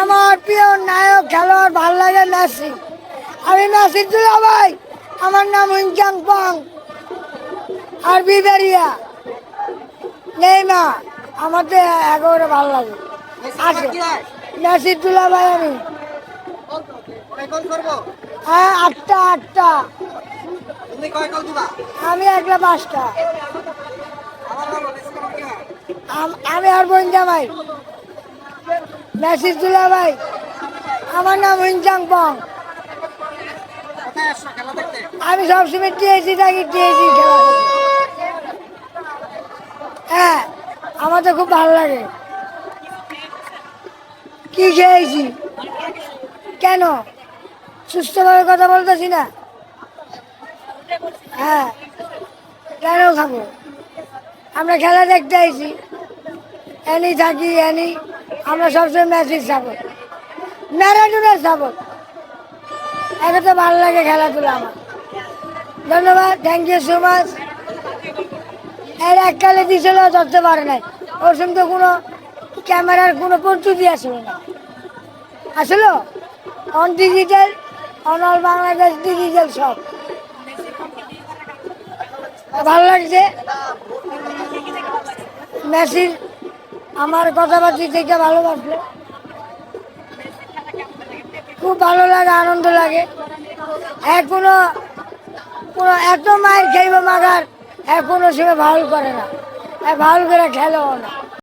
আমার প্রিয় নায়ক খেলোয়াড় ভাল লাগে মেসি। আমি মেসির দুলাভাই, আমার নাম হুইংচাং পং। আর বিবেরিয়া নেইমার আমাদের একেবারে ভালো লাগে। আছে মেসির দুলাভাই আমি। হ্যাঁ, আটটা। আমি একলা 5টা। আমি আর বোন জামাই মেসির দুলাভাই, আমার নাম হুইংচাং পং। আমি সবসময় টিএসি থাকি, টিএসি খেলা করি। হ্যাঁ, আমার তো খুব ভালো লাগে। কি খেয়েছি কেন? সুস্থভাবে কথা বলতেছি না? হ্যাঁ, কেন খাবো? আমরা খেলা দেখতে আইছি, এনি থাকি এনি। আমরা সবসময় ম্যাচের সাপোর্ট, ম্যারাডোনার সাপোর্ট। একে তো ভালো লাগে খেলাধুলা আমার। ধন্যবাদ, থ্যাংক ইউ সো মাচ। এর এককালে দিছিল, ধরতে পারে নাই। ওর সঙ্গে কোনো ক্যামেরার কোনো প্রস্তুতি আসলো না। আসলো on digital, on all Bangladesh digital সব। ভালো লাগছে মেসির, আমার কথাবার্তা থেকে ভালোবাসলো। খুব ভালো লাগে, আনন্দ লাগে। এখনো এত মায়ের খেইব মাগার এখনো সে ভালো করে না, ভালো করে খেলেও না।